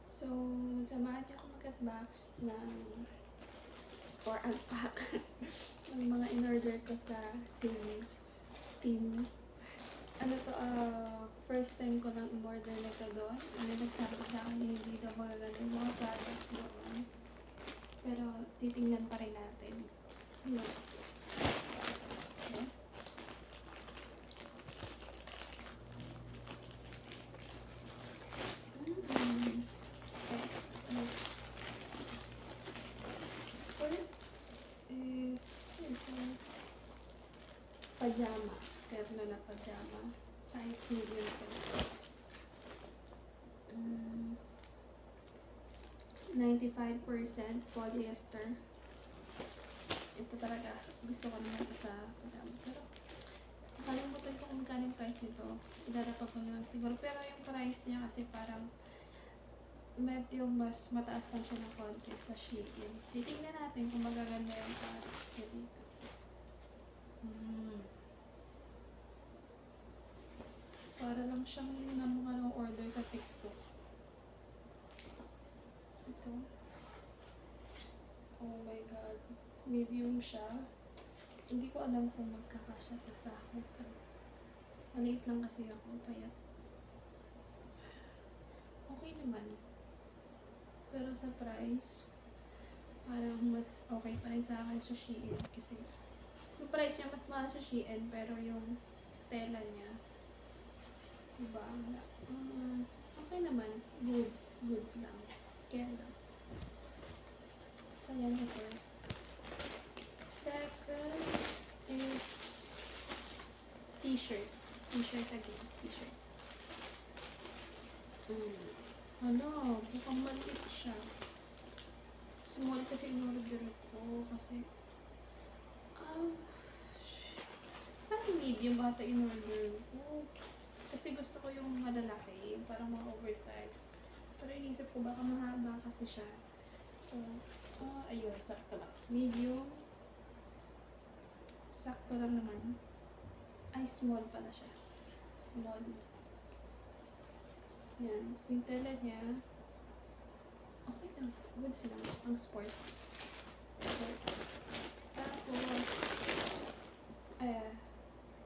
So, samahan niyo ako mag-unbox or unpack ng mga in-order ko sa Team. Ano to, first time ko lang in-order na to doon. Ano, nagsabi sa akin hindi daw magaganda yung mga products doon. Pero, titingnan pa rin natin. Ano? Okay. First is pajama. Terno na pajama. Size medium ko. 95% polyester. Ito talaga. Gusto ko naman ito sa pajama. Pero, nakalimutan ko kung magkano yung price nito. Idadapa ko na lang siguro. Pero yung price niya kasi parang medyo mas mataas lang siya ng konti sa Shein. Titignan natin kung magaganda yung products niya dito. Para lang siyang mga order sa TikTok. Ito. Oh my god. Medium siya. Hindi ko alam kung magkakasya to sa akin. Pero maliit lang kasi ako. Payat. Okay naman. Pero sa price, parang mas okay pa rin sa akin sa Shein. Kasi yung price niya mas mahal sa Shein. Pero yung tela niya, diba? Okay naman. Goods lang. Kaya lang. So, yan yung first. Second is t-shirt. T-shirt again. T-shirt. Ano, mukhang maliit siya. Small kasi in-order ko. Kasi, parang medium bata in-order ko. Kasi gusto ko yung malalaki. Yung parang mga oversize. Pero inisip ko baka mahaba kasi siya. So, ayun, sakto lang. Medium. Sakto lang naman. Ay, small pala siya. Small. Yan. Yung tela niya, okay lang. Goods lang. Ang sport. Tapos,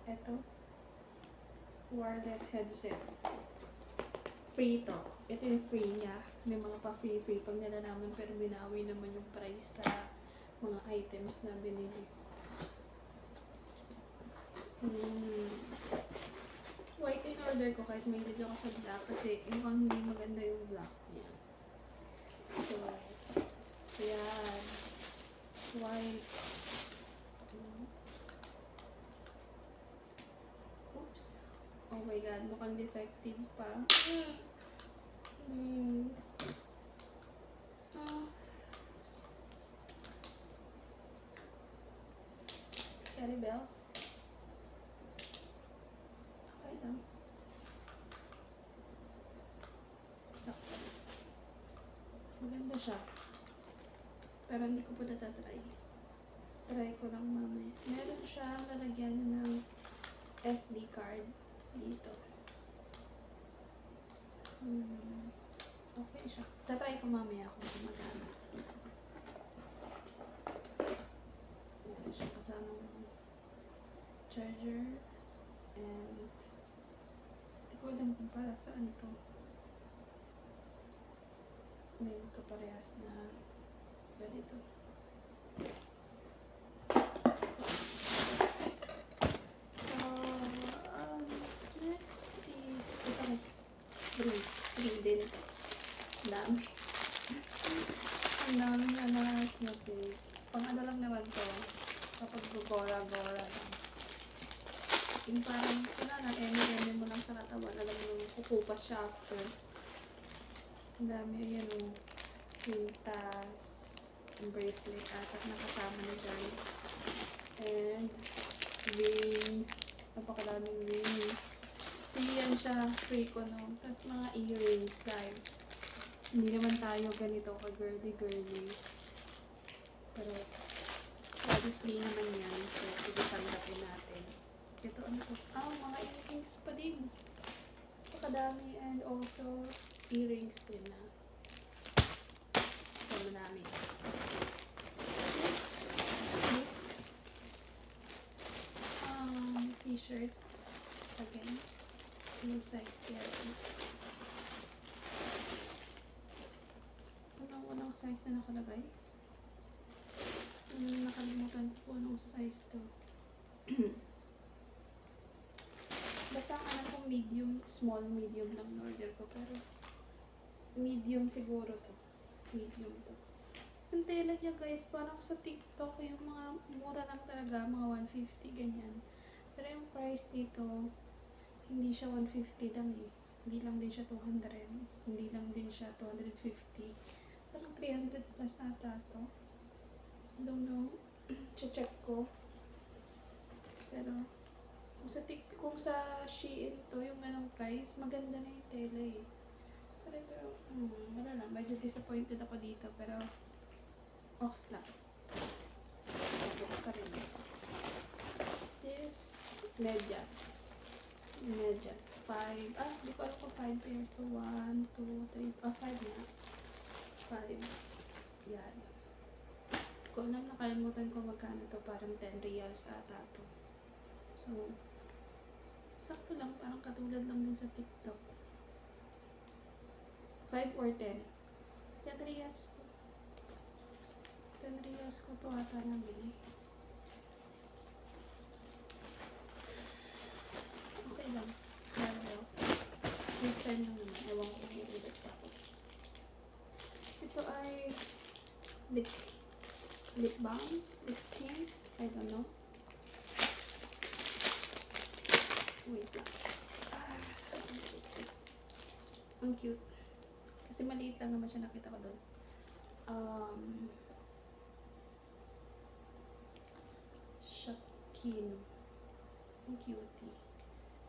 eto. Wireless headset. Free to. Ito yung free niya. May mga pa-free pag nilalaman pero binawi naman yung price sa mga items na binili. White in order ko kahit may video ko sa black kasi mukhang hindi maganda yung black niya. So, yan. White. Oops. Oh my god, mukhang defective pa. Cherry bells. Okay lang. Sakto. Maganda siya. Pero hindi ko pa natatry. Try ko lang mamaya. Meron siya lalagyan ng SD card dito. Okay siya. Tatry ko mamaya kung gumagana. Meron siya kasamang charger and hindi ko alam kung para saan ito. May kaparehas na ganito. So, next is ito. Free din. Dami. Ang dami na natin. Pang ano lang naman to. Kapag gugora-gora lang. Yung parang, wala na, eme mo lang sa katawan. Alam mo, kukupas siya after. Ang dami, ayan o. Yung tas, yung bracelet at nakasama na dyan. And, rings. Napakalaming rings. Free yan siya. Free ko no. Tapos mga earrings live. Hindi naman tayo ganito ka girly. Pero, body free naman yan. So, sige tanggapin natin. Ito ano to? Mga earrings pa din. kadami and also earrings din na. So, madami. T-shirt. Again. Yung size kaya. Unang size na nakalagay. Nakalimutan ko kung anong size to. Basta ang alam kong medium, small, medium lang order ko. Pero medium siguro to. Medium to. Yung tela niya guys, parang sa TikTok, yung mga mura lang talaga, mga 150 ganyan. Pero yung price dito, hindi siya 150 lang eh. Hindi lang din siya 200. Hindi lang din siya 250. Parang 300 plus ata to. I don't know. Check ko. Pero, kung sa Shein to, yung ganong price, maganda na yung tela eh. Pero ito, wala lang. Medyo disappointed ako dito. Pero, ox lang. Nabok pa rin. This, medyas. Medyas. 5. Di ko alam kung 5 pairs to 1, 2, 3. 5 na. 5. Yan. Kung alam, nakalimutan ko magkano to. Parang 10 reals ata to. So, sakto lang. Parang katulad lang din sa TikTok. 5 or 10. 10 reals. 10 reals ko to ata nabili. Okay lang. 10 reals. This time lang naman. Ewan ko kung ulit ako. Ito ay lip balm, lip tint. I don't know. Wait lang. Ang cute. Kasi maliit lang naman siya, nakita ko doon. Shakino. Ang cutie.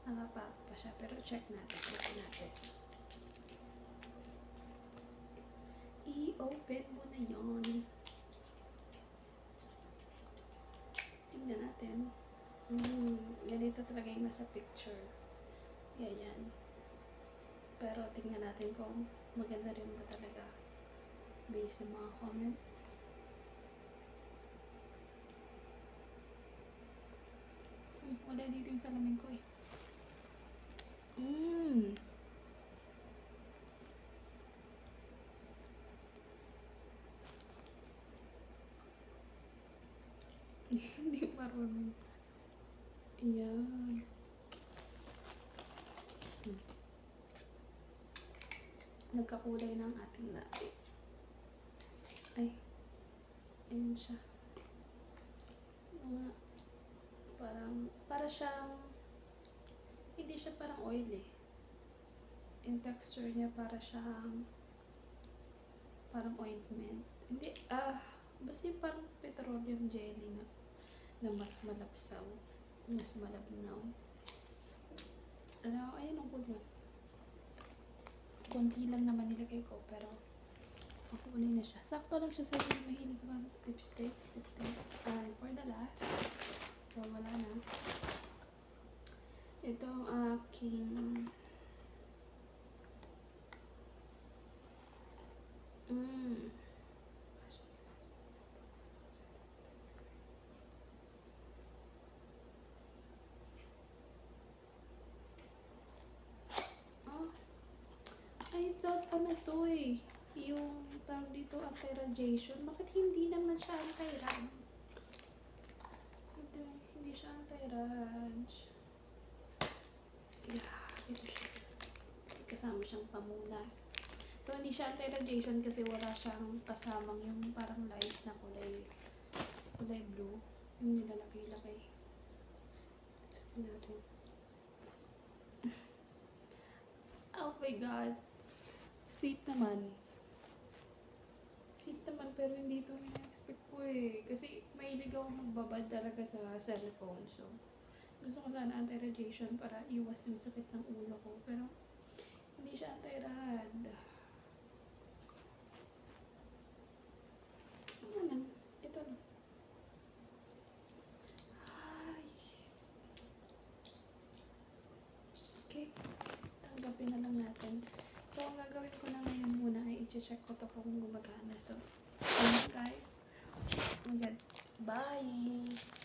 Nakapack pa siya, pero check natin. Check natin. I-open mo na yun. Tingnan natin. Ganito talaga yung nasa picture. Ganyan. Pero tingnan natin kung maganda rin ba talaga based sa mga comment. Wala dito yung salamin ko eh. Hindi marunong. Ayan. Nagkakulay ng ating labi. Ay. Ayan siya. Para siyang, hindi siya parang oil eh. Yung texture niya para siyang, parang ointment. Hindi, basta yung parang petroleum jelly na mas malapsaw. Mas malabnaw. Ayan ang kulay. Konti lang naman nilagay ko, pero makulay na siya. Sakto lang siya sa yung mahilig mag lipstick. And for the last, so wala na. Ito ang aking I thought ano to eh, yung tawag dito anti-radiation. Bakit hindi naman siya anti-rad? Ito, hindi siya anti-rad. Yeah, ito siya. Kasama siyang pamunas. So, hindi siya anti-radiation kasi wala siyang kasamang yung parang light na kulay blue. Yung nilalaki-laki. Gusto natin. Oh my God. Fit naman, pero hindi ito in-expect ko eh. Kasi mahilig ako magbabad talaga sa cellphone. So, gusto ko sana anti-radiation para iwas yung sakit ng ulo ko. Pero, hindi siya anti-rad. Ano? Ito na. Okay. Tanggapin i-check ko to kung gumagana. So, ayun guys. Oh my God. Bye!